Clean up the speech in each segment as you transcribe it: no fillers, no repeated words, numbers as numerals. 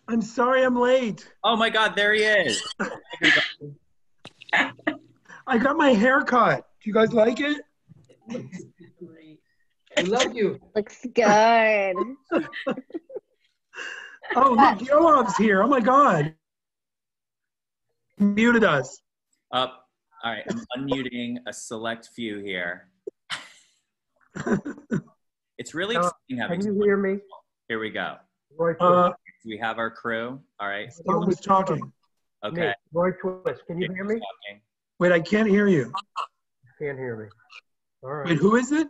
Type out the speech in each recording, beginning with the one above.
I'm sorry I'm late. Oh my God, there he is. I got my hair cut. Do you guys like it? I love you. Looks good. Oh, look, Yoav's here. Oh my God. Muted us. All right, I'm unmuting a select few here. It's really exciting having. Can you hear me? Here we go. Roy Twist. We have our crew. All right. Someone's talking. Okay. Me, Roy Twist. Can you hear me? Talking. Wait, I can't hear you. Can't hear me. All right. Wait, who is it?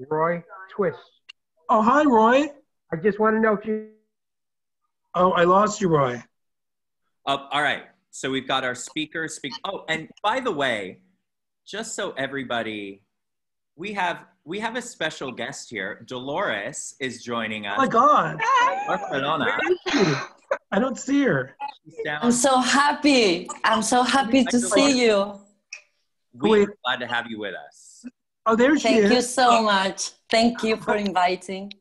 Roy Twist. Oh, hi, Roy. I just want to know if you. Oh, I lost you, Roy. All right. So we've got our speakers. Oh, and by the way, just so everybody, we have a special guest here. Dolores is joining us. Oh my God. Barcelona. I don't see her. I'm so happy. I'm so happy to see you. We're glad to have you with us. Oh, there she is. Thank you so much. Thank you for inviting.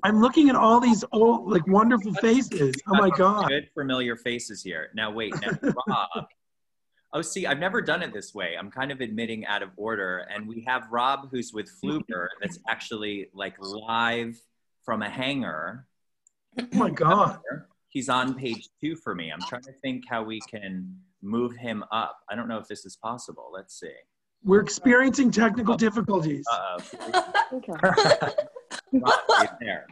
I'm looking at all these old, like, wonderful faces. Oh my God. Good familiar faces here. Now wait, now Rob. Oh, see, I've never done it this way. I'm kind of admitting out of order. And we have Rob, who's with Flewber, that's actually like live from a hangar. Oh my God. He's on page 2 for me. I'm trying to think how we can move him up. I don't know if this is possible. Let's see. We're experiencing technical difficulties. Rob, right there.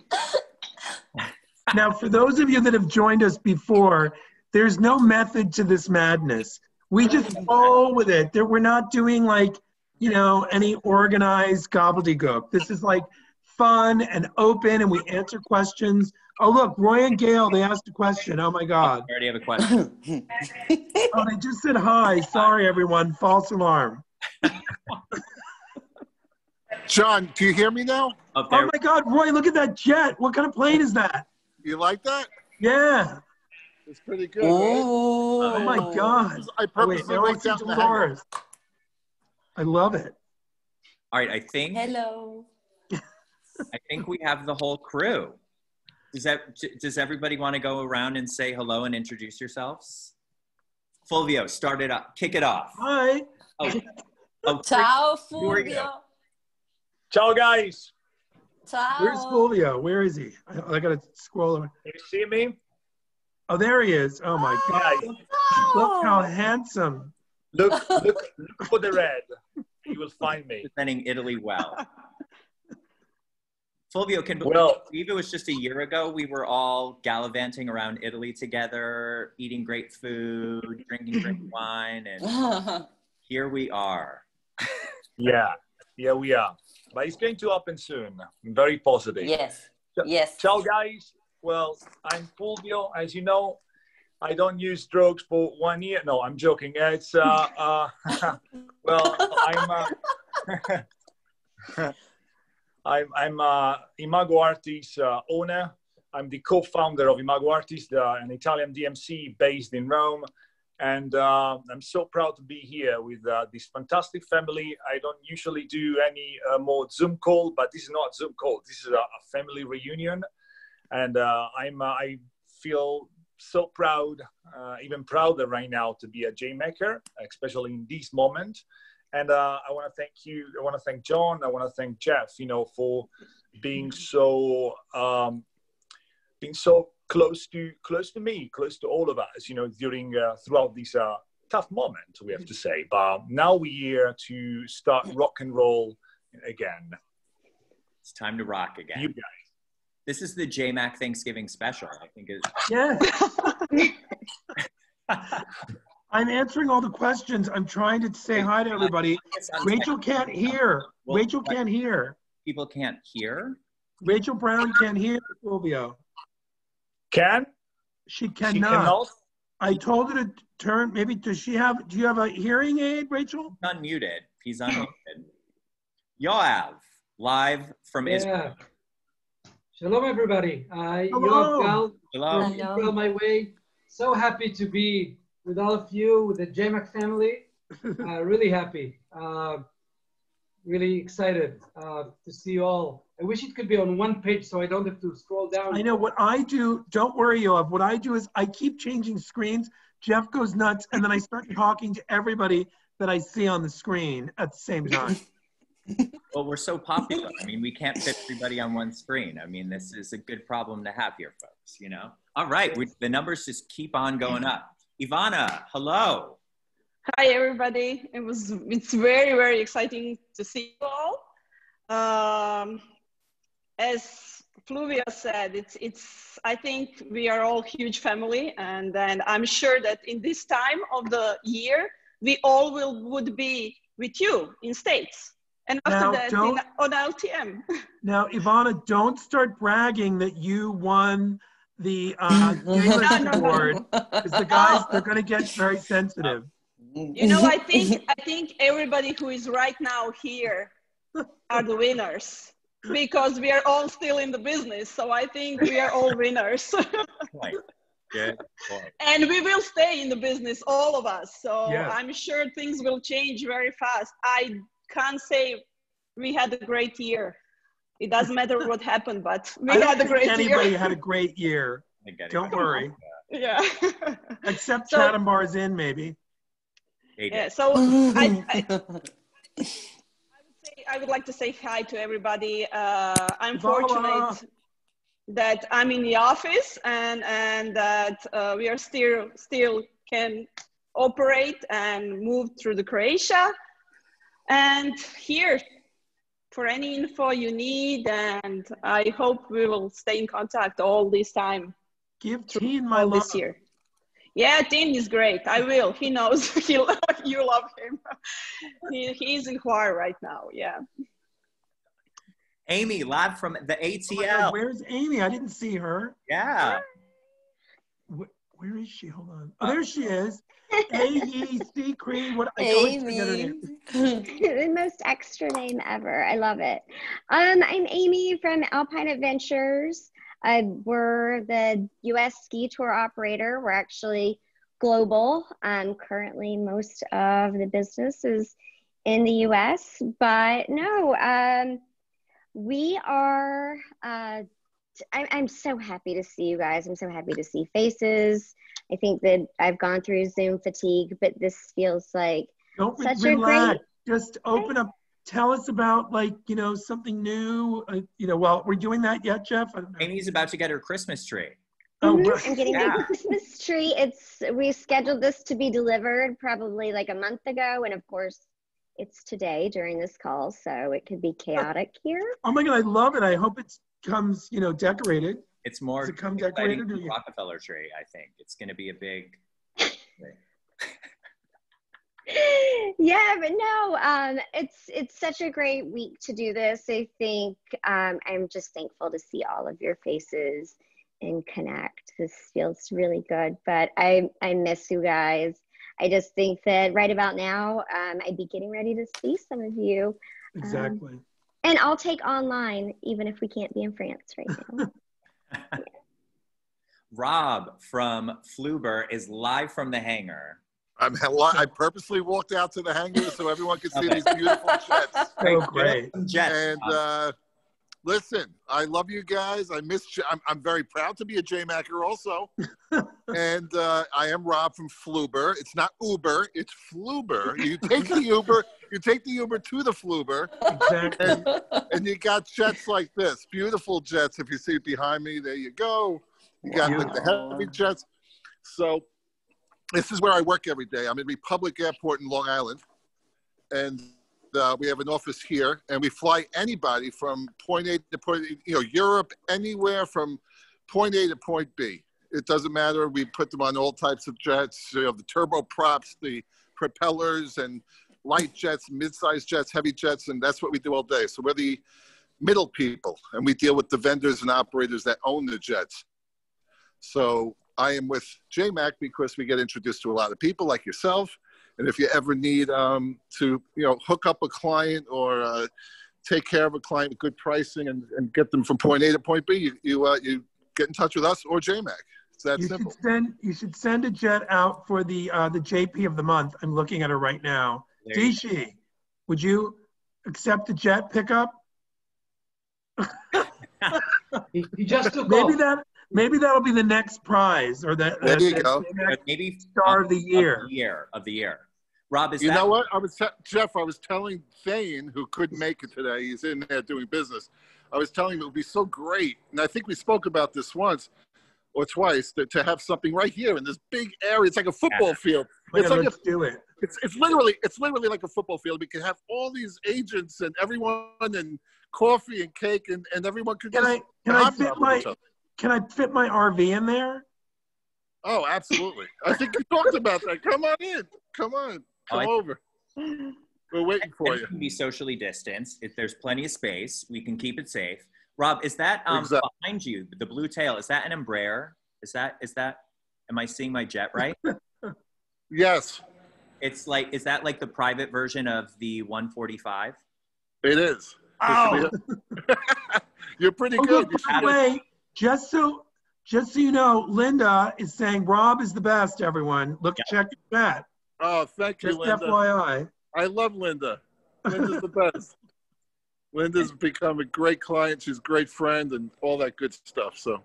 Now, for those of you that have joined us before, there's no method to this madness. We just roll with it. We're not doing like, you know, any organized gobbledygook. This is like fun and open, and we answer questions. Oh, look, Roy and Gail, they asked a question. Oh my God. I already have a question. Oh, they just said hi. Sorry, everyone. False alarm. John, do you hear me now? Oh, Oh my God, Roy, look at that jet. What kind of plane is that? You like that? Yeah. It's pretty good, right? Oh my God. I Oh, wait, purposely now I went see down the hangar. Dolores. I love it. All right, I think we have the whole crew. Does everybody want to go around and say hello and introduce yourselves? Fulvio, start it up. Kick it off. Hi. Ciao, Fulvio. Ciao, guys. Ciao. Where's Fulvio? Where is he? I got to scroll over. Can you see me? Oh, there he is. Oh my God. Look how handsome. Look for the red. You will find me. Representing Italy well. Fulvio, can believe it was just a year ago we were all gallivanting around Italy together, eating great food, drinking great wine, and here we are. Yeah, we are. But it's going to happen soon. I'm very positive. Yes. Yes. Ciao, guys. Well, I'm Fulvio. As you know, I don't use drugs for 1 year. No, I'm joking. It's well, I'm Imago Artis owner. I'm the co-founder of Imago Artis, an Italian DMC based in Rome. And I'm so proud to be here with this fantastic family. I don't usually do any more Zoom call, but this is not Zoom call. This is a family reunion. And I feel so proud, even prouder right now to be a J MAKer, especially in this moment. And I want to thank you. I want to thank John. I want to thank Jeff, you know, for being so close to me, close to all of us, you know, throughout this tough moment, we have to say. But now we're here to start rock and roll again. It's time to rock again. You guys. This is the J MAK Thanksgiving special, I think. Yeah. I'm answering all the questions. I'm trying to say hi to everybody. Rachel can't hear. Rachel can't hear. People can't hear? Rachel Brown can't hear Fulvio. Can? She cannot. She cannot? I told her to turn, maybe, do you have a hearing aid, Rachel? He's unmuted. He's unmuted. Yoav, live from Israel. Shalom, everybody. Hello. Yoav Gal, my way. So happy to be with all of you, with the J MAK family. Really happy. Really excited to see you all I wish it could be on one page so I don't have to scroll down. I know what I do. Don't worry, Yoav. What I do is I keep changing screens. Jeff goes nuts, and then I start talking to everybody that I see on the screen at the same time. Well, we're so popular. I mean, we can't fit everybody on one screen. I mean, this is a good problem to have here, folks, you know? All right, the numbers just keep on going up. Ivana, hello. Hi, everybody. It's very, very exciting to see you all. As Fluvia said, I think we are all huge family, and then I'm sure that in this time of the year, we all would be with you in States. And after that, on LTM. Now, Ivana, don't start bragging that you won the award, because the guys, they're going to get very sensitive. You know, I think everybody who is right now here are the winners, because we are all still in the business. So I think we are all winners. Right. Good point. And we will stay in the business, all of us. So yeah. I'm sure things will change very fast. I can't say we had a great year. It doesn't matter what happened, but we had a great year. Anybody had a great year. Don't worry. Yeah. Except Chatham Bar's in, maybe. Yeah, so I would like to say hi to everybody. I'm fortunate that I'm in the office and that we are still can operate and move through the Croatia. And here for any info you need, and I hope we will stay in contact all this time. Give Teen my love. This year. Yeah, Teen is great. I will. He knows you love him. He's in Hvar right now. Yeah. Amy, live from the ATL. Oh my God, where's Amy? I didn't see her. Yeah. Where is she? Hold on. Oh, there she is. AEC Cream. What? I Amy. always forget her name. The most extra name ever. I love it. I'm Amy from Alpine Adventures. We're the U.S. ski tour operator. We're actually global. Currently, most of the business is in the U.S. But no, we are. I'm so happy to see you guys. I'm so happy to see faces. I think that I've gone through Zoom fatigue, but this feels like such a great. Just open up. Tell us about, like, you know, something new. Well, we're doing that yet, Jeff? Amy's about to get her Christmas tree. Oh, I'm getting my Christmas tree. We scheduled this to be delivered probably like a month ago, and of course, it's today during this call, so it could be chaotic here. Oh my God, I love it. I hope it comes, decorated. It's more Does it come exciting decorated, than the Rockefeller tree, I think. It's going to be a big thing. Yeah, but no, it's such a great week to do this. I think I'm just thankful to see all of your faces and connect. This feels really good, but I miss you guys. I just think that right about now, I'd be getting ready to see some of you. Exactly. And I'll take online, even if we can't be in France right now. Yeah. Rob from Flewber is live from the hangar. I purposely walked out to the hangar so everyone could see these beautiful jets. So great. Jets. And listen, I love you guys. I'm very proud to be a J MAKer also. And I am Rob from Flewber. It's not Uber, it's Flewber. You take the Uber to the Flewber. Exactly. And you got jets like this, beautiful jets. If you see it behind me, there you go. You got the heavy jets. So this is where I work every day. I'm at Republic Airport in Long Island. And we have an office here, and we fly anybody from point A to point, Europe, anywhere from point A to point B. It doesn't matter. We put them on all types of jets, the turboprops, the propellers, and light jets, mid-sized jets, heavy jets, and that's what we do all day. So we're the middle people, and we deal with the vendors and operators that own the jets. So I am with J MAK because we get introduced to a lot of people like yourself. And if you ever need to, hook up a client or take care of a client with good pricing and get them from point A to point B, you get in touch with us or J MAK. It's that simple. You should send a jet out for the JP of the month. I'm looking at her right now. Dishi, would you accept the jet pickup? He just took Maybe off. maybe that'll be the next prize, or the There you go. next Maybe star of the year. Of the year. Rob, is You that know what? Jeff, I was telling Thane, who couldn't make it today, he's in there doing business. I was telling him it would be so great, and I think we spoke about this once or twice, to have something right here in this big area. It's like a football field. It's like let's do it. It's literally like a football field. We can have all these agents and everyone, and coffee and cake, and everyone could Can I fit my RV in there? Oh, absolutely. I think you talked about that. Come on in. Come on. Come over. We're waiting for you. Can be socially distanced. If there's plenty of space, we can keep it safe. Rob, is that Exactly. behind you, the blue tail? Is that an Embraer? Is that? Am I seeing my jet right? Yes, It's like, is that like the private version of the 145? it is. Oh. You're pretty Oh, good. look, by the way, just so you know, Linda is saying Rob is the best, everyone. Look, check that. Oh, thank you, Just Linda. FYI. I love Linda. Linda's the best. Linda's become a great client. She's a great friend and all that good stuff. So,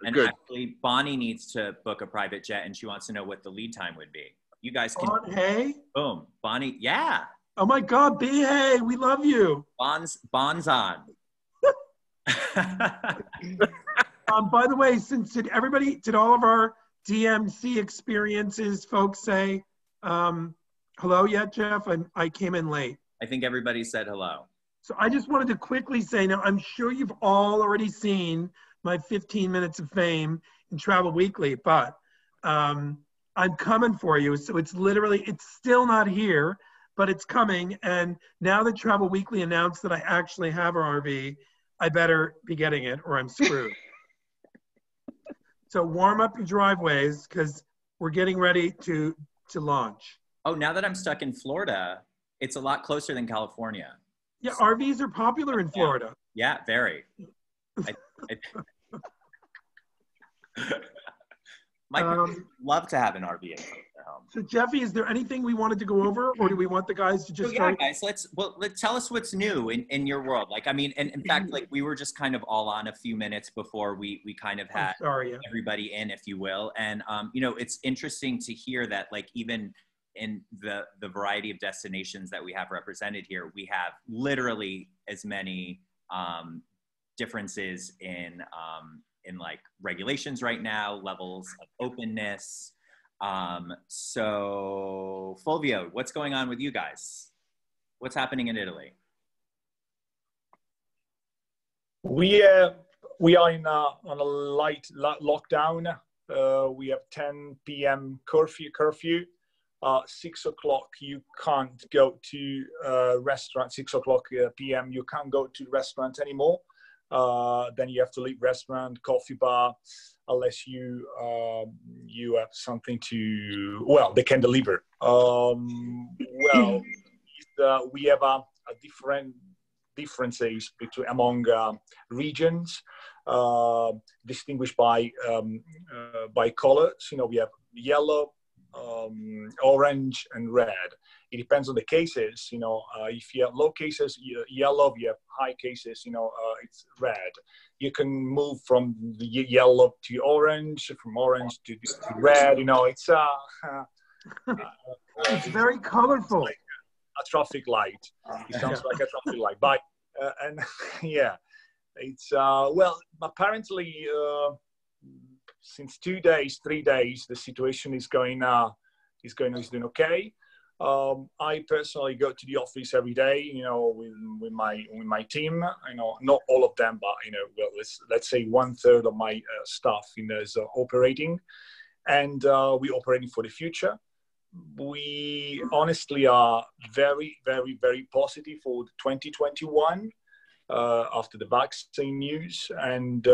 And good. actually, Bonnie needs to book a private jet, and she wants to know what the lead time would be. You guys can. Hey. Boom, Bonnie. Yeah. Oh my God, hey, we love you. Bonds on. By the way, did all of our DMC experiences folks say hello yet, Jeff? I came in late. I think everybody said hello. So I just wanted to quickly say, now I'm sure you've all already seen my 15 minutes of fame in Travel Weekly, but I'm coming for you. So it's still not here, but it's coming. And now that Travel Weekly announced that I actually have an RV, I better be getting it or I'm screwed. So warm up your driveways because we're getting ready to launch. Oh, now that I'm stuck in Florida, it's a lot closer than California. Yeah, RVs are popular in Florida. Yeah, very. My parents love to have an RV at home. So Jeffy, is there anything we wanted to go over, or do we want the guys to just start? Guys, let's tell us what's new in your world. Like, I mean, and in fact, like we were just kind of all on a few minutes before we kind of had everybody in, if you will. And it's interesting to hear that, like, even in the variety of destinations that we have represented here, we have literally as many differences in like regulations right now, levels of openness. So Fulvio, what's going on with you guys? What's happening in Italy? We are on a light lockdown. We have 10 p.m. curfew. 6 o'clock, you can't go to restaurant. 6 o'clock p.m. you can't go to restaurant anymore. Then you have to leave restaurant, coffee bar, unless you have something to. Well, they can deliver. We have a different differences among regions, distinguished by colors. We have yellow, orange, and red. It depends on the cases. If you have low cases, yellow. If you have high cases, it's red. You can move from the yellow to orange, from orange to red. It's it's very colorful. Like a traffic light. It sounds like a traffic light, but and yeah, it's apparently. Since 2 days, 3 days, the situation is doing okay. I personally go to the office every day, with my team. Not all of them, but let's say 1/3 of my staff is operating, and we're operating for the future. We honestly are very, very, very positive for 2021. After the vaccine news, and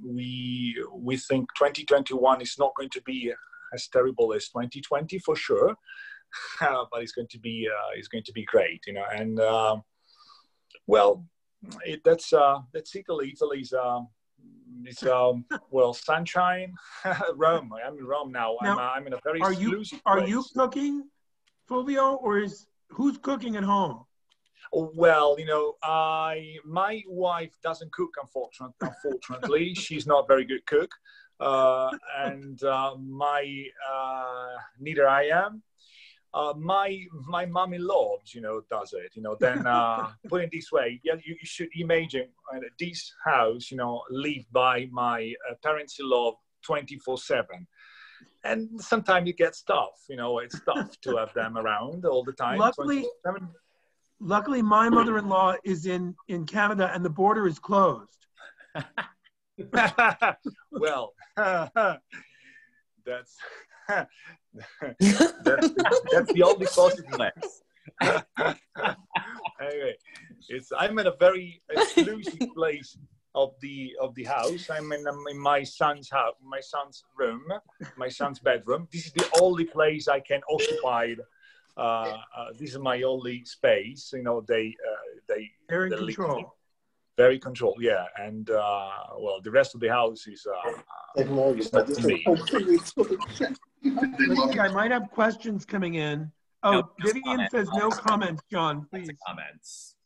we think 2021 is not going to be as terrible as 2020 for sure, but it's going to be great, And that's Italy. Italy's sunshine. Rome. I'm in Rome now. I'm in a very exclusive place. Are you cooking, Fulvio, or who's cooking at home? Well, you know, my wife doesn't cook, unfortunately. She's not a very good cook. And neither I am. My mommy-in-law, you know, does it. You know, then put it this way, yeah, you should imagine this house, you know, lived by my parents-in-law 24/7. And sometimes you get stuff, you know, it's tough to have them around all the time. Luckily, my mother-in-law is in Canada and the border is closed. Well, that's the only positive. Anyway, I'm in a very exclusive place of the house. I'm in my son's house, my son's room, my son's bedroom. This is the only place I can occupy. This is my only space. You know, they're in control. Very controlled, yeah. And well, the rest of the house is not to me. I might have questions coming in. Oh, no, Vivian says no comments, John, please. Comments.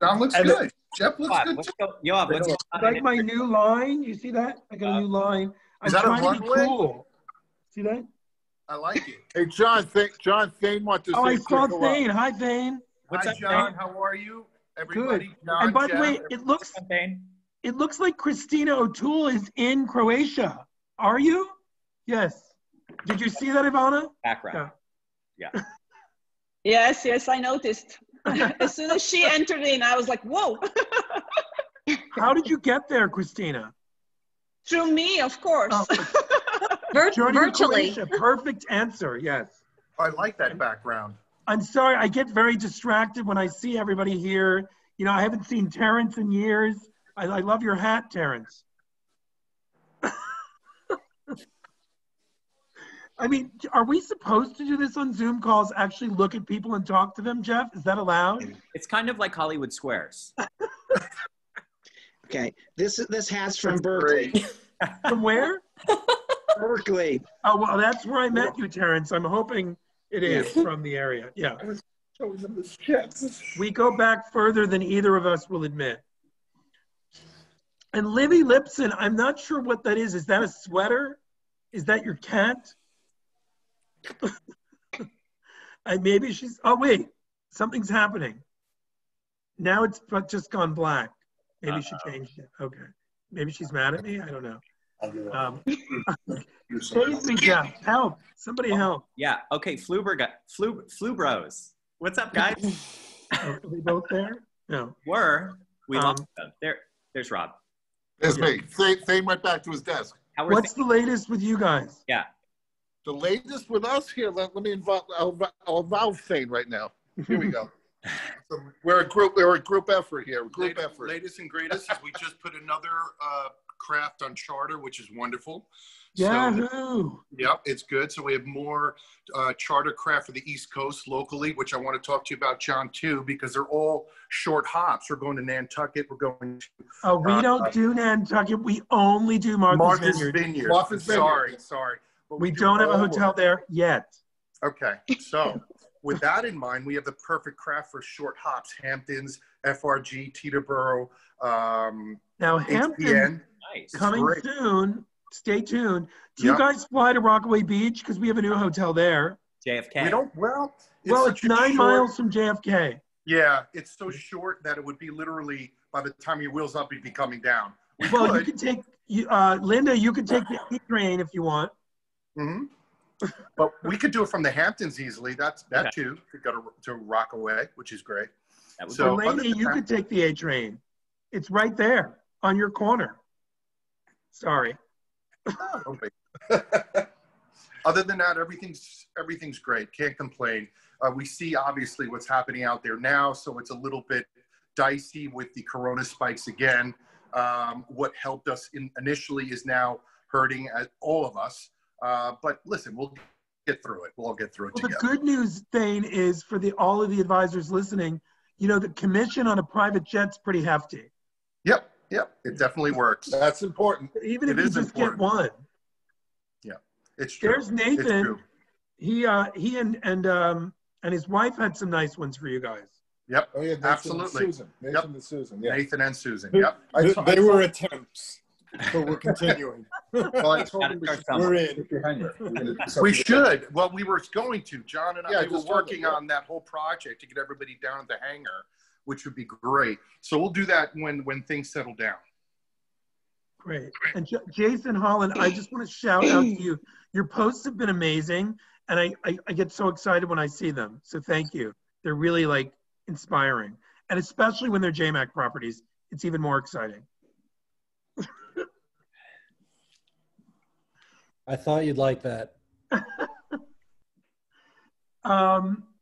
John looks good. Jeff looks good. Like my new line, you see that? I got a new line. I'm trying to be cool. See that? I like it. Hey, John, Thane wants to say. Oh, I saw Thane. Hi, Thane. Hi, John. How are you? Everybody. Good. John, and by the way, it looks like Christina O'Toole is in Croatia. Are you? Yes. Did you see that, Ivana? Background. Yeah. Yes, I noticed. As soon as she entered in, I was like, whoa. How did you get there, Christina? Through me, of course. Oh. Virtually. Perfect answer, yes. I like that background. I'm sorry, I get very distracted when I see everybody here. You know, I haven't seen Terrence in years. I love your hat, Terrence. I mean, are we supposed to do this on Zoom calls, actually look at people and talk to them, Jeff? Is that allowed? It's kind of like Hollywood Squares. Okay, this hat's from Berkeley. From where? Berkeley. Oh, well, that's where I met you, Terrence. I'm hoping it is from the area. Yeah. We go back further than either of us will admit. And Livy Lipson, I'm not sure what that is. Is that a sweater? Is that your cat? Maybe she's, oh wait, something's happening. Now it's just gone black. Maybe she changed it. Okay. Maybe she's mad at me. I don't know. Save me, Jeff. Help. Somebody help. Yeah. Okay. Flewbros. What's up, guys? Are we both there? No. We lost them. There's Rob. There's me. Thane went back to his desk. What's the latest with you guys? Yeah. The latest with us here, let me involve, I'll involve Thane right now. Here we go. So we're a group effort here. Latest and greatest is we just put another craft on charter, which is wonderful. Yahoo! So, yep, it's good. So we have more charter craft for the East Coast locally, which I want to talk to you about, John, too, because they're all short hops. We're going to Nantucket. We're going to... Oh, we don't do Nantucket. We only do Martha's Vineyard. Martha's Vineyard. Sorry. But we don't have a hotel there yet. Okay. So with that in mind, we have the perfect craft for short hops, Hamptons, FRG, Teterboro, now Hampton coming soon. Stay tuned. Do you guys fly to Rockaway Beach? Because we have a new hotel there. JFK. We don't, it's 9 miles from JFK. Yeah, it's so short that it would be literally, by the time your wheels up, you'd be coming down. You can take, Linda, you can take the E train if you want. Mm-hmm. But we could do it from the Hamptons easily. That too. Could go to Rockaway, which is great. So, Lady, you could take the A train. It's right there on your corner. Sorry. Other than that, everything's great. Can't complain. We see obviously what's happening out there now, so it's a little bit dicey with the corona spikes again. What helped us initially is now hurting all of us. But listen, we'll get through it. We'll all get through it together. The good news, Thane, is for all of the advisors listening, you know, the commission on a private jet's pretty hefty. Yep, it definitely works. That's important. Even if you just get one. Yeah, it's true. There's Nathan. It's true. He and I And his wife had some nice ones for you guys. Yep. Oh yeah, Nathan absolutely. And Susan. Nathan and Susan. Yeah. Nathan and Susan. Yep. They were attempts, but we're continuing. Well, I told them We're in. We should. Well, we were going to. John and I Yeah, were working on that whole project to get everybody down at the hangar, which would be great. So we'll do that when things settle down. Great. And Jason Holland, I just want to shout out to you. Your posts have been amazing, and I get so excited when I see them. So thank you. They're really like inspiring, and especially when they're J MAK properties, it's even more exciting. I thought you'd like that.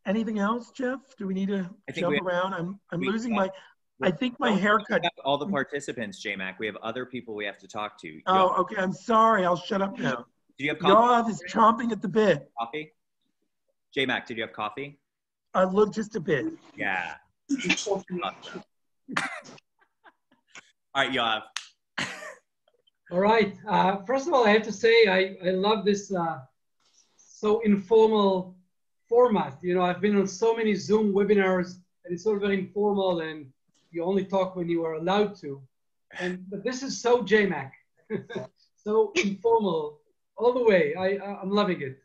Anything else, Jeff? Do we need to jump around? I'm losing my. I think my haircut. All the participants, J MAK. We have other people we have to talk to. Oh, okay. I'm sorry. I'll shut up now. Do you have coffee? Yoav is chomping at the bit. Coffee? J MAK, did you have coffee? Look, just a bit. Yeah. All right, Yoav. All right. First of all, I have to say I love this so informal format. You know, I've been on so many Zoom webinars, and it's all very informal, and you only talk when you are allowed to. But this is so J MAK, so informal all the way. I'm loving it.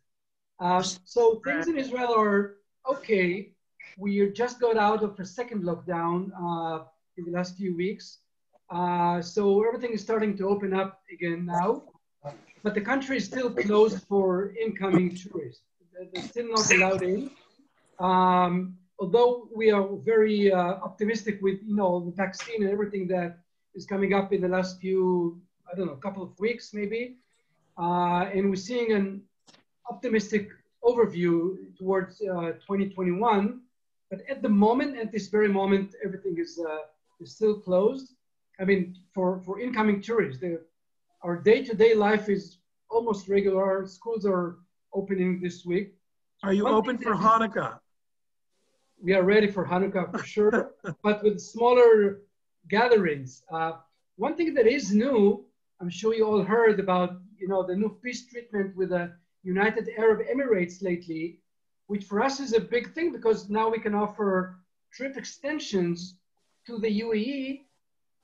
So things in Israel are okay. We just got out of a second lockdown in the last few weeks. So everything is starting to open up again now, but the country is still closed for incoming tourists. They're still not allowed in. Although we are very optimistic with, you know, the vaccine and everything that is coming up in the last few, I don't know, couple of weeks maybe. And we're seeing an optimistic overview towards 2021. But at the moment, at this very moment, everything is still closed. I mean, for incoming tourists, our day-to-day life is almost regular. Schools are opening this week. Are you open for Hanukkah? We are ready for Hanukkah for sure, but with smaller gatherings. One thing that is new, I'm sure you all heard about, you know, the new peace treatment with the United Arab Emirates lately, which for us is a big thing because now we can offer trip extensions to the UAE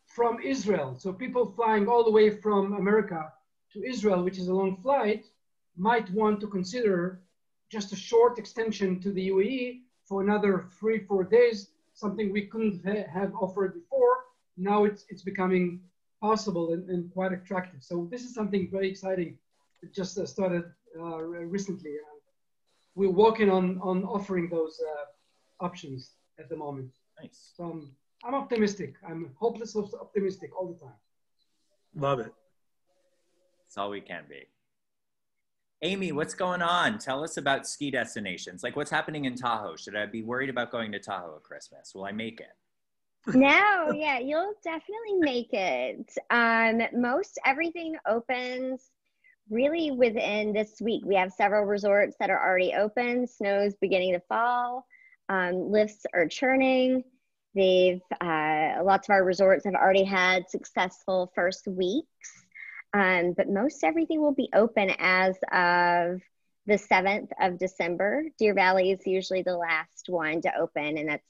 from Israel. So people flying all the way from America to Israel, which is a long flight, might want to consider just a short extension to the UAE for another 3-4 days, something we couldn't have offered before. Now it's becoming possible and quite attractive. So this is something very exciting. It just started recently. We're working on offering those options at the moment. Nice. So I'm optimistic. I'm hopelessly optimistic all the time. Love it. That's all we can be. Amy, what's going on? Tell us about ski destinations. Like what's happening in Tahoe? Should I be worried about going to Tahoe at Christmas? Will I make it? No, yeah, you'll definitely make it. Most everything opens really within this week. We have several resorts that are already open. Snow's beginning to fall. Lifts are churning. Lots of our resorts have already had successful first weeks. But most everything will be open as of the 7th of December. Deer Valley is usually the last one to open, and that's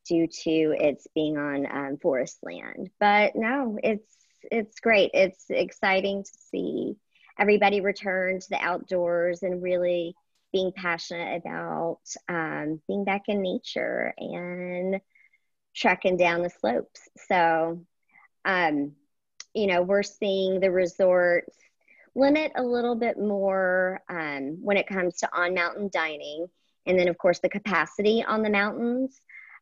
due to its being on forest land. But no, it's great. It's exciting to see everybody return to the outdoors and really being passionate about being back in nature and trekking down the slopes. So, you know, we're seeing the resorts limit a little bit more when it comes to on-mountain dining. And then, of course, the capacity on the mountains.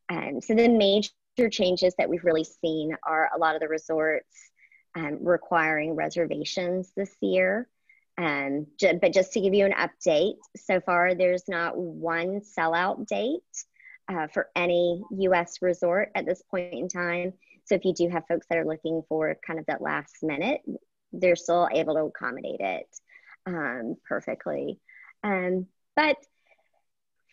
So the major changes that we've really seen are a lot of the resorts requiring reservations this year. But just to give you an update, so far there's not one sellout date for any U.S. resort at this point in time. So if you do have folks that are looking for kind of that last minute, they're still able to accommodate it perfectly. But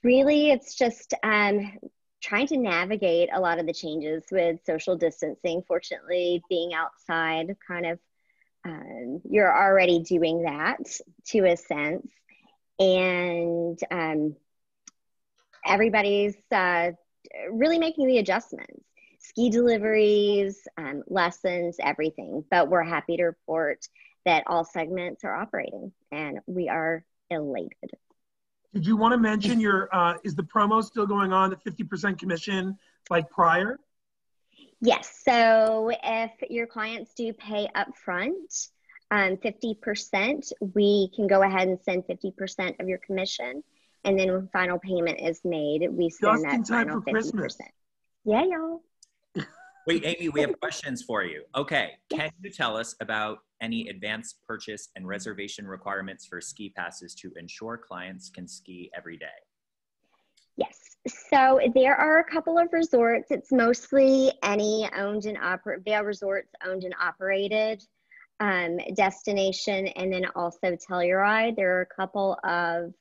really it's just trying to navigate a lot of the changes with social distancing. Fortunately, being outside kind of, you're already doing that to a sense. And everybody's really making the adjustments. Ski deliveries, lessons, everything. But we're happy to report that all segments are operating, and we are elated. Did you want to mention your, is the promo still going on, the 50% commission like prior? Yes, so if your clients do pay upfront 50%, we can go ahead and send 50% of your commission. And then when final payment is made, we send that final 50%. Christmas. Yeah, y'all. Wait, Amy, we have questions for you. Okay, can you tell us about any advanced purchase and reservation requirements for ski passes to ensure clients can ski every day? Yes, so there are a couple of resorts. It's mostly any owned and operated, Vail Resorts owned and operated destination, and then also Telluride. There are a couple of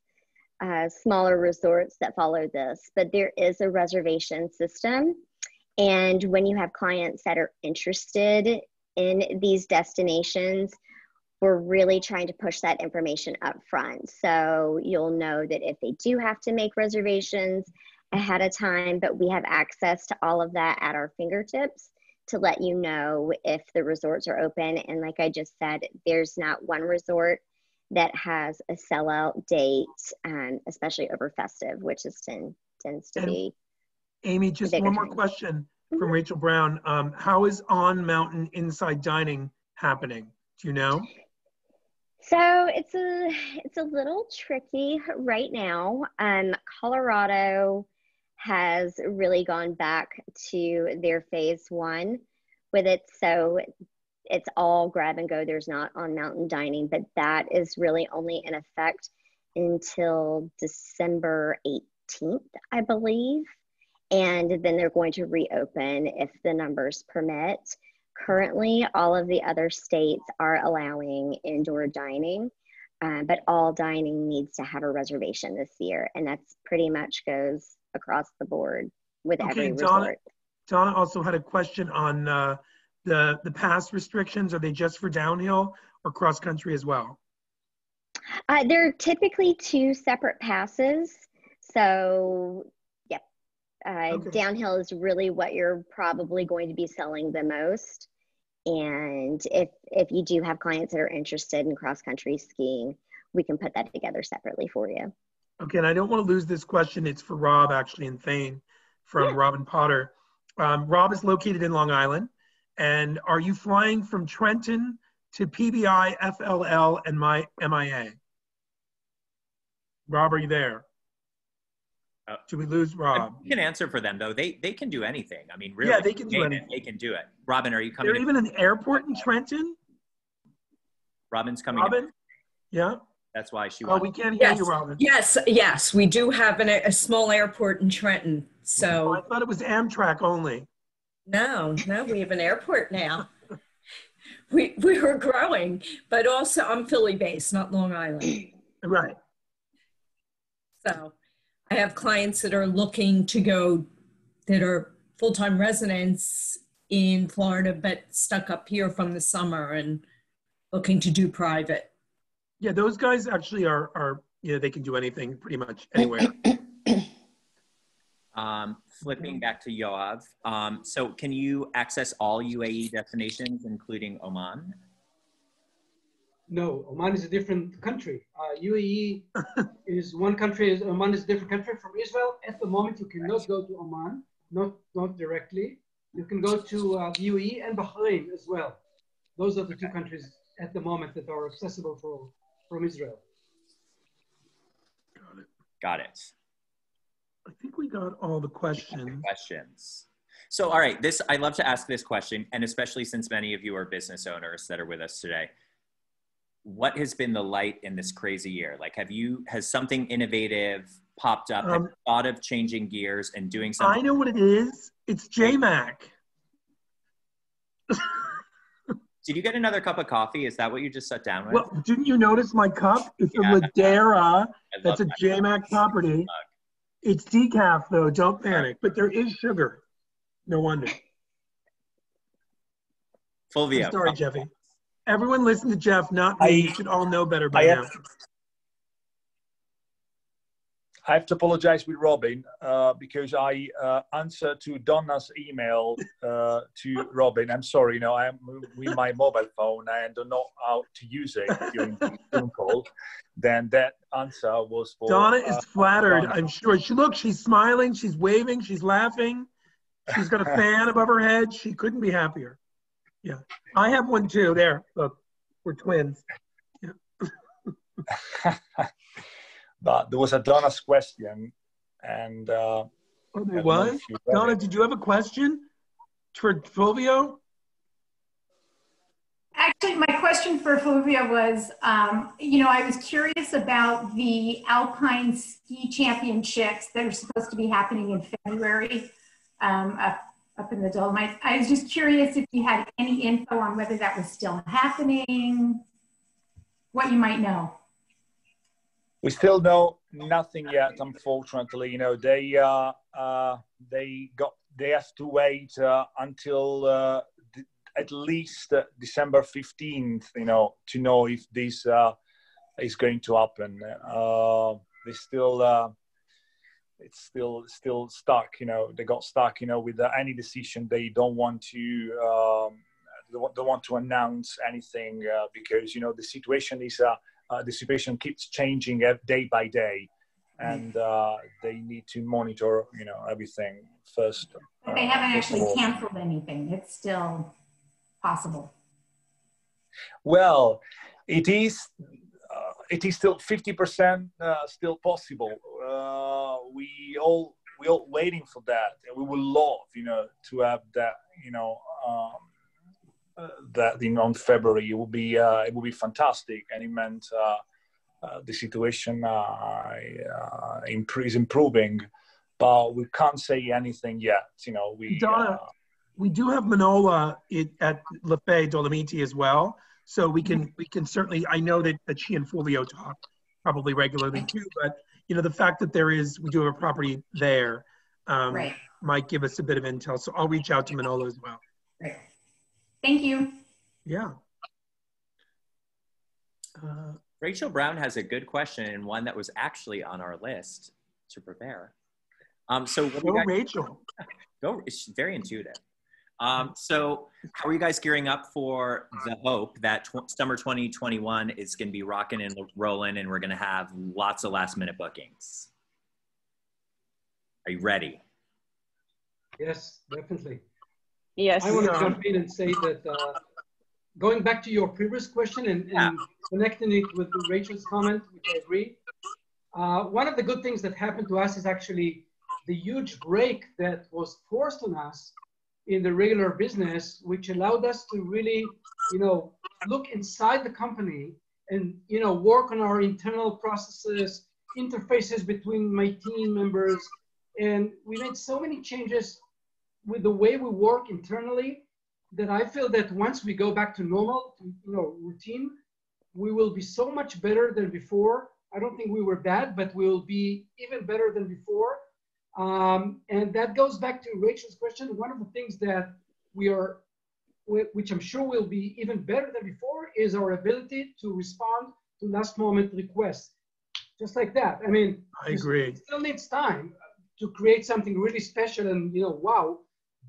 smaller resorts that follow this, but there is a reservation system. And when you have clients that are interested in these destinations, we're really trying to push that information up front. So you'll know that if they do have to make reservations ahead of time, but we have access to all of that at our fingertips to let you know if the resorts are open. And like I just said, there's not one resort that has a sellout date, especially over festive, which tends to be. Amy, just one more question from Rachel Brown. How is on mountain inside dining happening? Do you know? So it's a little tricky right now. Colorado has really gone back to their phase one with it. So it's all grab and go. There's not on mountain dining, but that is really only in effect until December 18th, I believe. And then they're going to reopen if the numbers permit. Currently, all of the other states are allowing indoor dining, but all dining needs to have a reservation this year. And that's pretty much goes across the board with every resort. Donna also had a question on the pass restrictions. Are they just for downhill or cross country as well? They're typically two separate passes. So downhill is really what you're probably going to be selling the most. And if you do have clients that are interested in cross-country skiing, we can put that together separately for you. Okay, and I don't want to lose this question. It's for Rob, actually, in Thane, from Robin Potter. Rob is located in Long Island. And are you flying from Trenton to PBI, FLL, and MIA? Rob, are you there? Did we lose Rob? You can answer for them, though. They can do anything. I mean, really. Yeah, they can do anything. They can do it. Robin, are you coming? There's even an airport in Trenton? Robin's coming. Robin? Yeah. That's why she. Oh, we can't hear you, Robin. Yes, we do have a small airport in Trenton. So I thought it was Amtrak only. No, we have an airport now. we were growing, but also I'm Philly based, not Long Island. Right. So I have clients that are looking to go, that are full-time residents in Florida, but stuck up here from the summer and looking to do private. Yeah, those guys actually are they can do anything pretty much anywhere. Flipping back to Yoav. So can you access all UAE destinations, including Oman? No, Oman is a different country. UAE is one country. Oman is a different country from Israel. At the moment, you cannot go to Oman, not directly. You can go to UAE and Bahrain as well. Those are the two countries at the moment that are accessible from Israel. Got it. I think we got all the questions. So, all right, I love to ask this question, and especially since many of you are business owners that are with us today. What has been the light in this crazy year? Like, has something innovative popped up? Have you thought of changing gears and doing something? I know what it is. It's J MAK. Did you get another cup of coffee? Is that what you just sat down with? Well, didn't you notice my cup? It's a Ladera. That's a J MAK property. It's decaf, though. Don't panic. But there is sugar. No wonder. Fulvio. I'm sorry, Jeffy. Everyone listen to Jeff, not me. You should all know better by now. I have to apologize with Robin because I answered to Donna's email to Robin. I'm sorry, I am with my mobile phone. I don't know how to use it during the Zoom call. Then that answer was for Donna is flattered, Donna. I'm sure. She's smiling, she's waving, she's laughing. She's got a fan above her head. She couldn't be happier. Yeah, I have one too. There, look, we're twins. Yeah. But there was a Donna's question, and oh, there was? Donna, did you have a question for Fulvio? Actually, my question for Fulvio was, I was curious about the Alpine Ski Championships that are supposed to be happening in February up in the Dolomites. I was just curious if you had any info on whether that was still happening, what you might know. We still know nothing yet, unfortunately. They have to wait until at least December 15th, to know if this is going to happen. They still, it's still stuck. They got stuck. With any decision. They don't want to. They don't want to announce anything because the situation is. The situation keeps changing day by day, and they need to monitor, everything first. But they haven't actually canceled anything. It's still possible. Well, it is still 50% still possible. We all waiting for that, and we would love, to have that, that on February. It would be fantastic, and it meant the situation is improving, but we can't say anything yet. Donna, we do have Manola at Leffe Dolomiti as well, so we can certainly. I know that she and Fulvio talk probably regularly too, but the fact that we do have a property there right. might give us a bit of intel. So I'll reach out to Manola as well. Right. Thank you. Yeah. Rachel Brown has a good question, and one that was actually on our list to prepare. So Rachel. Go. It's very intuitive. So how are you guys gearing up for the hope that summer 2021 is going to be rocking and rolling, and we're going to have lots of last-minute bookings? Are you ready? Yes, definitely. Yes. I want to jump in and say that going back to your previous question and connecting it with Rachel's comment, which I agree, one of the good things that happened to us is actually the huge break that was forced on us in the regular business, which allowed us to really, look inside the company and, work on our internal processes, interfaces between my team members. And we made so many changes with the way we work internally that I feel that once we go back to normal, routine, we will be so much better than before. I don't think we were bad, but we will be even better than before. And that goes back to Rachel's question. One of the things that which I'm sure will be even better than before, is our ability to respond to last moment requests. Just like that. I mean, I agree. It still needs time to create something really special and, wow,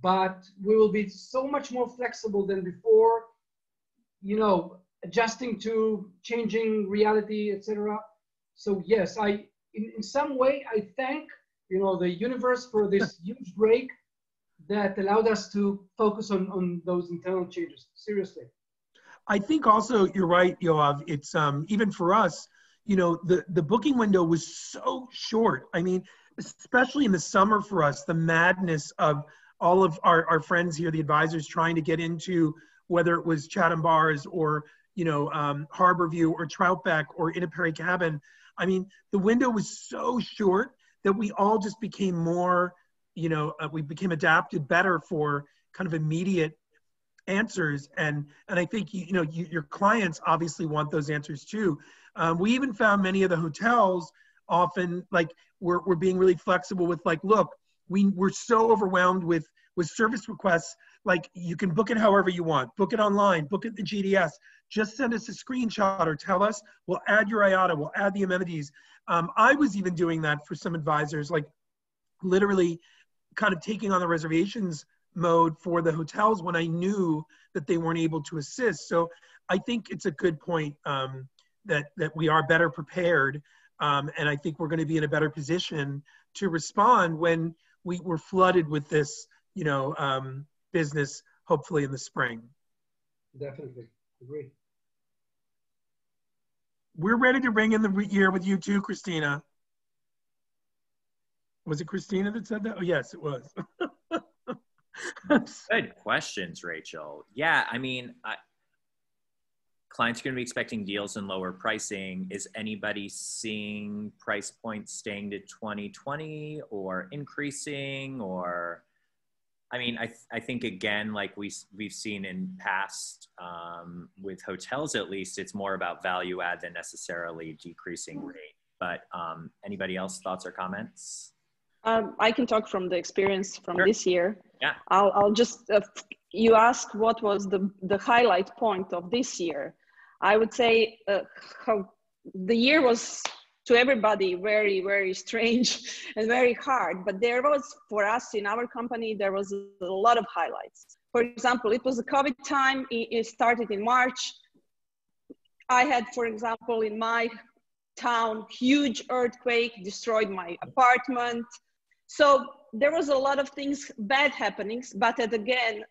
but we will be so much more flexible than before, adjusting to changing reality, etc. So yes, in some way, I thank, the universe for this huge break that allowed us to focus on those internal changes. Seriously. I think also you're right, Yoav. It's even for us, the booking window was so short. I mean, especially in the summer for us, the madness of all of our friends here, the advisors trying to get into, whether it was Chatham Bars or, Harborview or Troutbeck or Innisperry Cabin. I mean, the window was so short that we all just became more, we became adapted better for kind of immediate answers. And I think, your clients obviously want those answers too. We even found many of the hotels often, we're being really flexible with look, we're so overwhelmed with service requests. You can book it however you want, book it online, book it the GDS, just send us a screenshot or tell us, we'll add your IATA, we'll add the amenities. I was even doing that for some advisors, like literally kind of taking on the reservations mode for the hotels when I knew that they weren't able to assist. So I think it's a good point that we are better prepared. And I think we're going to be in a better position to respond when we're flooded with this, business, hopefully in the spring. Definitely agree. We're ready to ring in the year with you too, Christina. Was it Christina that said that? Oh, yes, it was. Good questions, Rachel. Yeah, I mean, clients are going to be expecting deals and lower pricing. Is anybody seeing price points staying to 2020 or increasing? Or, I mean, I think again, like we've seen in past with hotels, at least, it's more about value add than necessarily decreasing rate. But anybody else, thoughts or comments? I can talk from the experience from Sure. this year. Yeah. I'll just, you asked what was the highlight point of this year. I would say how the year was to everybody very, very strange and very hard, but there was, for us in our company, there was a lot of highlights. For example, it was a COVID time. It started in March. I had, for example, in my town, huge earthquake, destroyed my apartment. So there was a lot of things, bad happenings, but again,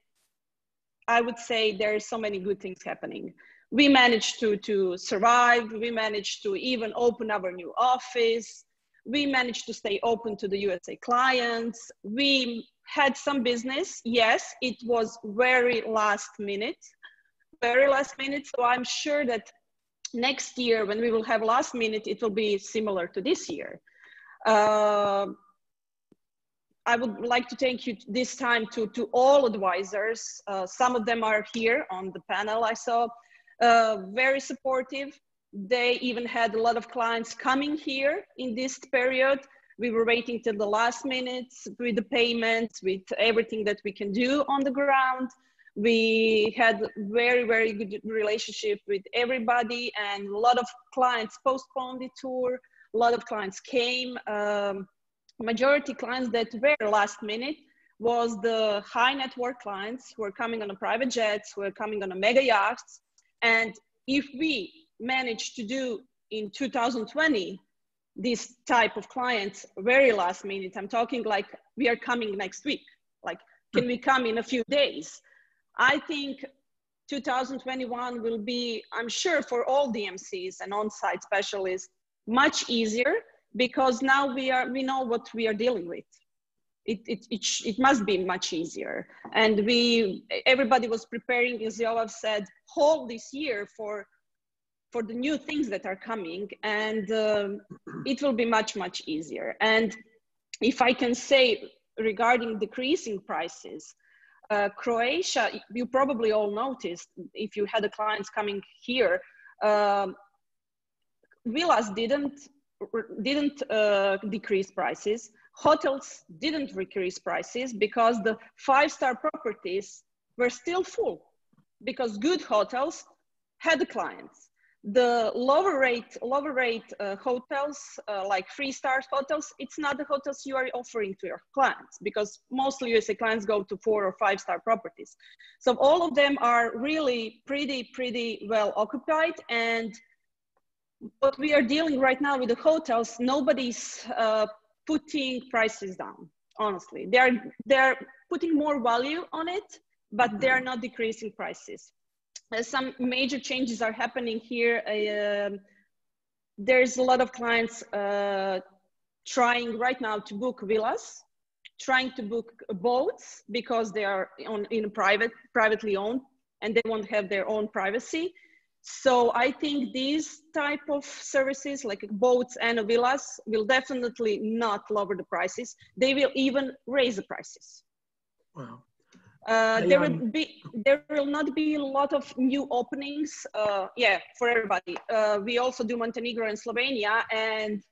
I would say there are so many good things happening. We managed to survive. We managed to even open our new office. We managed to stay open to the USA clients. We had some business. Yes, it was very last minute. So I'm sure that next year, when we will have last minute, it will be similar to this year. I would like to thank you this time to all advisors. Some of them are here on the panel. I saw very supportive. They even had a lot of clients coming here in this period. We were waiting till the last minute with the payments, with everything that we can do on the ground. We had very, very good relationship with everybody, and a lot of clients postponed the tour. A lot of clients came. Majority clients that were last minute was the high net worth clients who are coming on a private jets, who are coming on a mega yachts. And if we manage to do in 2020, this type of clients very last minute, I'm talking like we are coming next week, like can we come in a few days? I think 2021 will be, I'm sure for all DMCs and on-site specialists, much easier, because now we know what we are dealing with. It must be much easier. And everybody was preparing, as Yoav said, whole this year for the new things that are coming, and it will be much, much easier. And if I can say regarding decreasing prices, Croatia, you probably all noticed, if you had the clients coming here, villas didn't decrease prices. Hotels didn't decrease prices because the 5-star properties were still full, because good hotels had the clients. The lower rate hotels, like 3-star hotels, it's not the hotels you are offering to your clients, because mostly USA clients go to 4- or 5-star properties. So all of them are really pretty well occupied. And what we are dealing right now with the hotels, nobody's putting prices down, honestly. They're putting more value on it, but they're not decreasing prices. Some major changes are happening here. There's a lot of clients trying right now to book villas, trying to book boats, because they are privately owned, and they won't have their own privacy. So I think these type of services like boats and villas will definitely not lower the prices. They will even raise the prices. Wow. There will not be a lot of new openings. For everybody. We also do Montenegro and Slovenia, and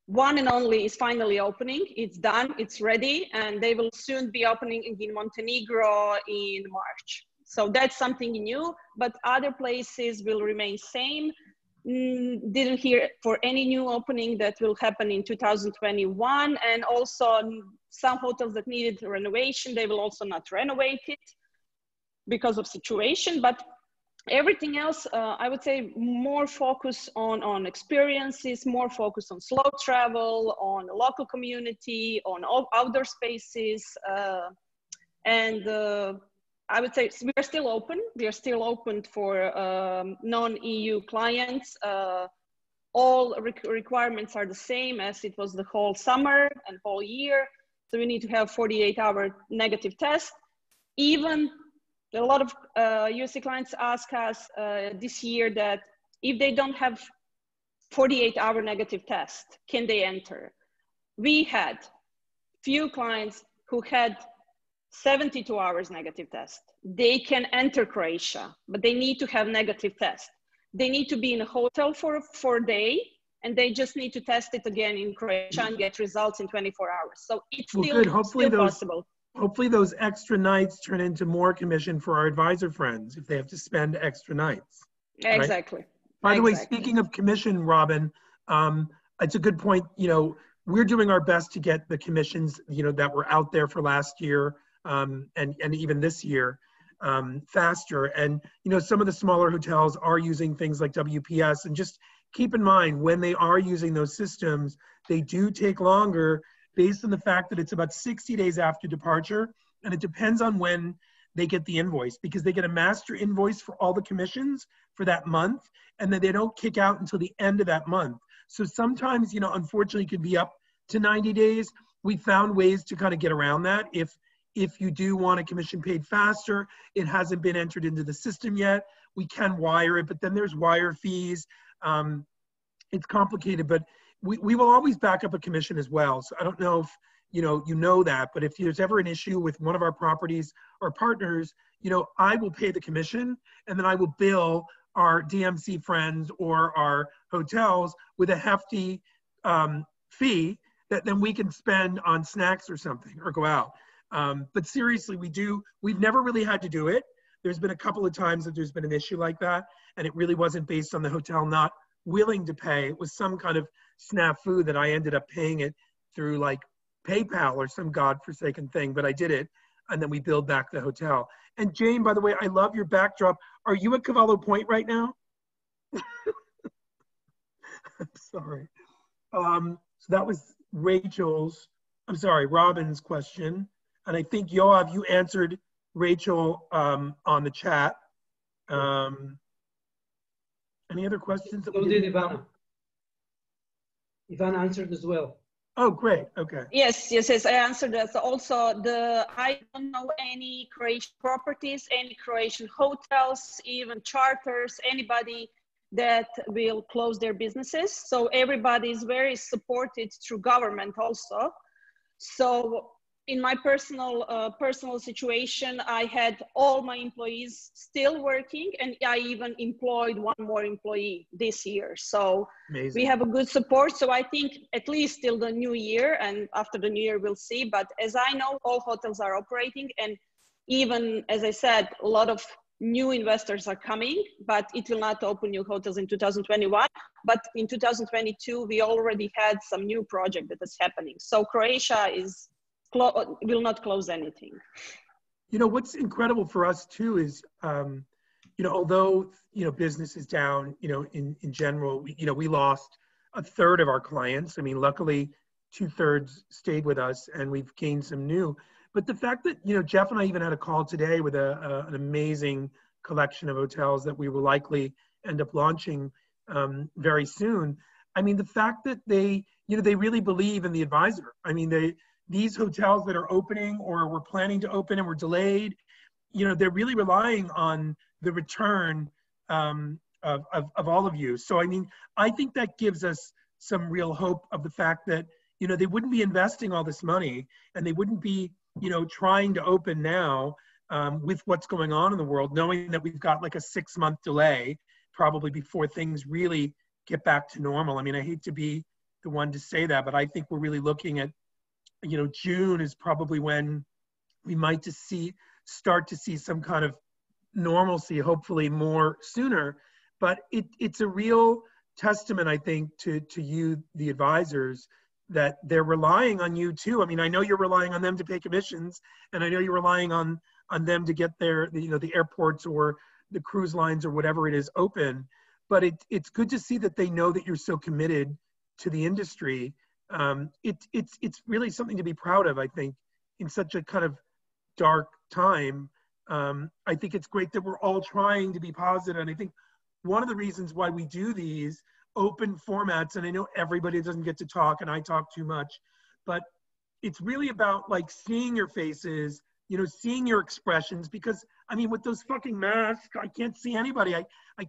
one and only is finally opening. It's done, it's ready, and they will soon be opening in Montenegro in March. So that's something new, but other places will remain same. didn't hear for any new opening that will happen in 2021. And also some hotels that needed renovation, they will also not renovate it because of situation. But everything else, I would say more focus on experiences, more focus on slow travel, on local community, on outdoor spaces. I would say we are still open. We are still open for non-EU clients. All requirements are the same as it was the whole summer and whole year. So we need to have 48-hour negative test. Even a lot of USC clients ask us this year that if they don't have 48-hour negative test, can they enter? We had few clients who had 72 hours negative test. They can enter Croatia, but they need to have negative test. They need to be in a hotel for a day, and they just need to test it again in Croatia and get results in 24 hours. So it's still possible. Hopefully those extra nights turn into more commission for our advisor friends if they have to spend extra nights. Exactly. Right? By the way, speaking of commission, Robin, it's a good point. You know, we're doing our best to get the commissions, you know, that were out there for last year and even this year faster. And, you know, some of the smaller hotels are using things like WPS, and just keep in mind when they are using those systems, they do take longer based on the fact that it's about 60 days after departure. And it depends on when they get the invoice, because they get a master invoice for all the commissions for that month, and then they don't kick out until the end of that month. So sometimes, you know, unfortunately it could be up to 90 days. We found ways to kind of get around that. If you do want a commission paid faster, it hasn't been entered into the system yet, we can wire it, but then there's wire fees. It's complicated, but we will always back up a commission as well. So I don't know if you know that, but if there's ever an issue with one of our properties or partners, you know, I will pay the commission, and then I will bill our DMC friends or our hotels with a hefty fee that then we can spend on snacks or something or go out. But seriously, we've never really had to do it. There's been a couple of times that there's been an issue like that, and it really wasn't based on the hotel not willing to pay. It was some kind of snafu that I ended up paying it through like PayPal or some godforsaken thing, but I did it, and then we billed back the hotel. And Jane, by the way, I love your backdrop. Are you at Cavallo Point right now? I'm sorry. So that was Robin's question. And I think, Yoav, you answered Rachel on the chat. Any other questions? So did Ivana. Ivana answered as well. Oh, great. Okay. Yes. I answered that. Also, I don't know any Croatian properties, any Croatian hotels, even charters, anybody that will close their businesses. So everybody is very supported through government also. So in my personal situation, I had all my employees still working, and I even employed one more employee this year. So amazing. We have a good support. So I think at least till the new year, and after the new year we'll see. But as I know, all hotels are operating, and even as I said, a lot of new investors are coming, but it will not open new hotels in 2021. But in 2022, we already had some new project that is happening. So Croatia will not close anything. You know, what's incredible for us too is, you know, although, you know, business is down, you know, in general, we lost a third of our clients. I mean, luckily 2/3 stayed with us, and we've gained some new. But the fact that, you know, Jeff and I even had a call today with an amazing collection of hotels that we will likely end up launching very soon. I mean, the fact that they really believe in the advisor. I mean, these hotels that are opening or were planning to open and were delayed, you know, they're really relying on the return of all of you. So, I mean, I think that gives us some real hope of the fact that, you know, they wouldn't be investing all this money, and they wouldn't be, you know, trying to open now with what's going on in the world, knowing that we've got like a 6-month delay probably before things really get back to normal. I mean, I hate to be the one to say that, but I think we're really looking at, you know, June is probably when we might start to see some kind of normalcy, hopefully more sooner. But it's a real testament, I think, to you, the advisors, that they're relying on you too. I mean, I know you're relying on them to pay commissions, and I know you're relying on them to get their, you know, the airports or the cruise lines or whatever it is open. But it's good to see that they know that you're so committed to the industry. It's really something to be proud of, I think, in such a kind of dark time. I think it's great that we're all trying to be positive. And I think one of the reasons why we do these open formats, and I know everybody doesn't get to talk and I talk too much, but it's really about like seeing your faces, you know, seeing your expressions, because I mean, with those fucking masks, I can't see anybody. I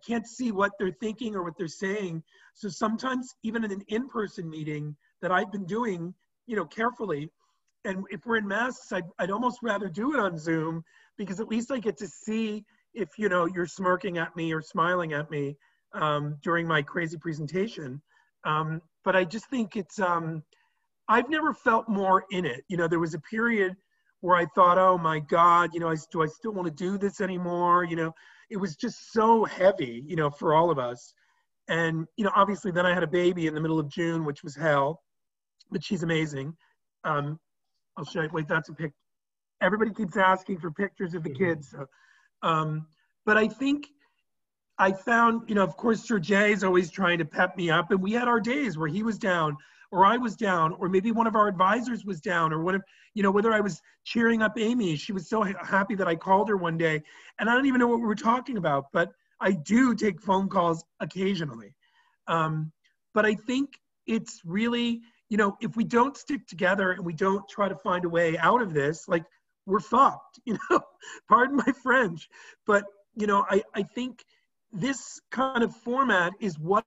can't see what they're thinking or what they're saying. So sometimes even in an in-person meeting that I've been doing, you know, carefully, and if we're in masks, I'd almost rather do it on Zoom, because at least I get to see if, you know, you're smirking at me or smiling at me during my crazy presentation. But I just think it's, I've never felt more in it. You know, there was a period where I thought, oh my God, you know, do I still want to do this anymore? You know, it was just so heavy, you know, for all of us. And, you know, obviously then I had a baby in the middle of June, which was hell, but she's amazing. I'll show you, wait, that's a pic. Everybody keeps asking for pictures of the kids. So, but I think I found, you know, of course, Sir.J is always trying to pep me up, and we had our days where he was down, or I was down, or maybe one of our advisors was down, or whatever, you know, whether I was cheering up Amy. She was so happy that I called her one day, and I don't even know what we were talking about, but I do take phone calls occasionally. But I think it's really, you know, if we don't stick together and we don't try to find a way out of this, like, we're fucked, you know, pardon my French. But, you know, I think this kind of format is what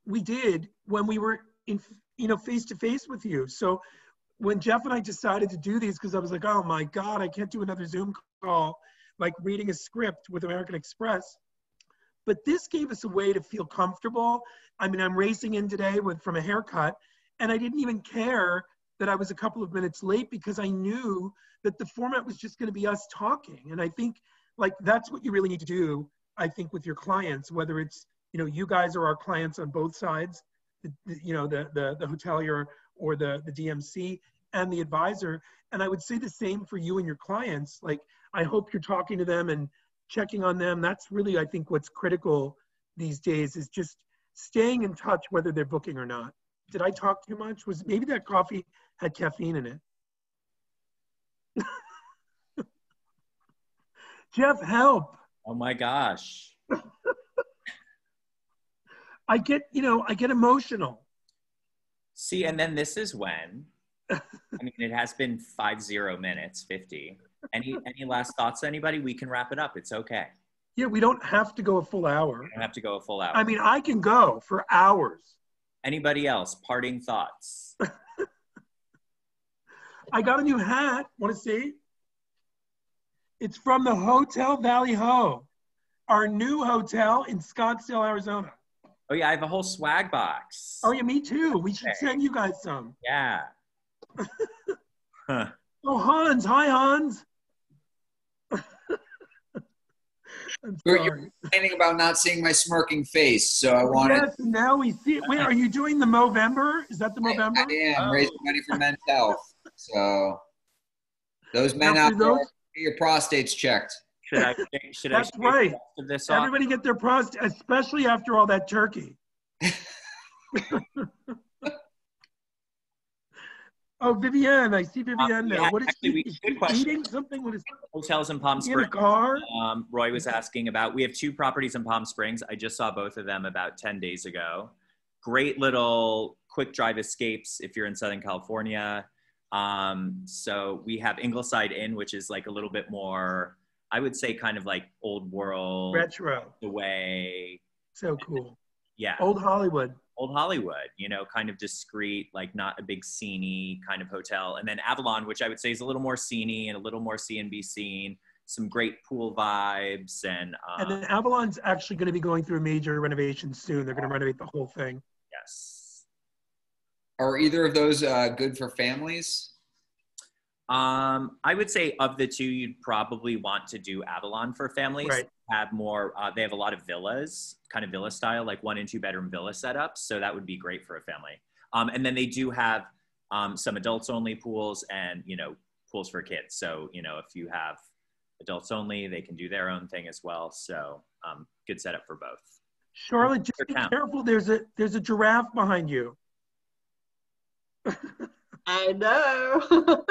we did when we were in, you know, face to face with you. So when Jeff and I decided to do these, because I was like, oh my God, I can't do another Zoom call, like reading a script with American Express. But this gave us a way to feel comfortable. I mean, I'm racing in today from a haircut, and I didn't even care that I was a couple of minutes late, because I knew that the format was just going to be us talking. And I think, like, that's what you really need to do, I think, with your clients, whether it's, you know, you guys are our clients on both sides, you know, the hotelier or the DMC and the advisor. And I would say the same for you and your clients. Like, I hope you're talking to them and checking on them. That's really, I think, what's critical these days, is just staying in touch, whether they're booking or not. Did I talk too much? Was maybe that coffee had caffeine in it? Jeff, help. Oh my gosh. I get emotional. See, and then this is when, I mean, it has been 50 minutes, 50. Any last thoughts, anybody? We can wrap it up. It's okay. Yeah, we don't have to go a full hour. We don't have to go a full hour. I mean, I can go for hours. Anybody else? Parting thoughts? I got a new hat. Want to see? It's from the Hotel Valley Ho, our new hotel in Scottsdale, Arizona. Oh yeah, I have a whole swag box. Oh yeah, me too. We should send you guys some. Yeah. Huh. Oh, Hans. Hi, Hans. You're complaining about not seeing my smirking face, so I wanted. Yes, now we see it. Wait, are you doing the Movember? Is that the Movember? I am raising money for men's health. So those men out there, get your prostates checked. Should That's I right. This Everybody get their prostate, especially after all that turkey. Oh, Vivienne, I see Vivienne now. What is actually, good question. Eating something? What is hotels in Palm Springs? In a car? Roy was asking about. We have 2 properties in Palm Springs. I just saw both of them about 10 days ago. Great little quick drive escapes if you're in Southern California. So we have Ingleside Inn, which is like a little bit more, I would say, kind of like old world, retro, the way. So cool. Yeah. Old Hollywood. Old Hollywood, you know, kind of discreet, like not a big sceney kind of hotel. And then Avalon, which I would say is a little more sceney and a little more C&B scene, some great pool vibes. And then Avalon's actually going to be going through a major renovation soon. They're going to renovate the whole thing. Yes. Are either of those good for families? I would say of the two, you'd probably want to do Avalon for families. Right. Have more, they have a lot of villas, kind of villa style, like 1 and 2 bedroom villa setups. So that would be great for a family. And then they do have some adults only pools and, you know, pools for kids. So, you know, if you have adults only, they can do their own thing as well. So good setup for both. Charlotte, just be careful. There's a giraffe behind you. I know.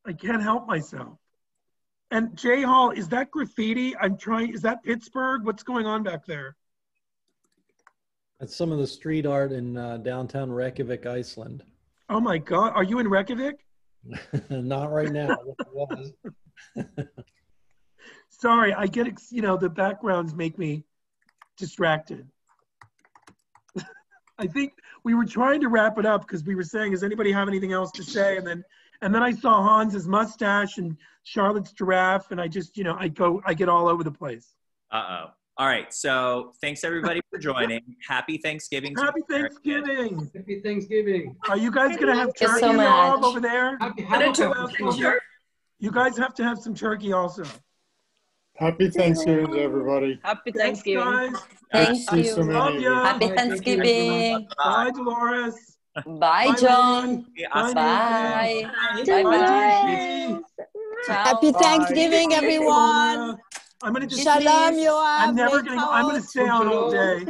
I can't help myself. And Jay Hall, is that graffiti? Is that Pittsburgh? What's going on back there? That's some of the street art in downtown Reykjavik, Iceland. Oh my God, are you in Reykjavik? Not right now. Sorry, I get, you know, the backgrounds make me distracted. I think we were trying to wrap it up because we were saying, does anybody have anything else to say? And then I saw Hans's mustache and Charlotte's giraffe, and I just, you know, I get all over the place. Uh-oh. All right, so thanks everybody for joining. Happy Thanksgiving. Happy Thanksgiving. Happy Thanksgiving. Are you guys gonna have turkey so much. over there? Happy You guys have to have some turkey also. Happy Thanksgiving to everybody. Happy Thanksgiving. Guys. Thank you. So Love you. Happy Thanksgiving. Bye, Dolores. Bye, John. Bye. Bye. Bye. Bye. Happy Thanksgiving, everyone. I'm gonna just. Shalom, Yoav. I'm gonna stay on all day.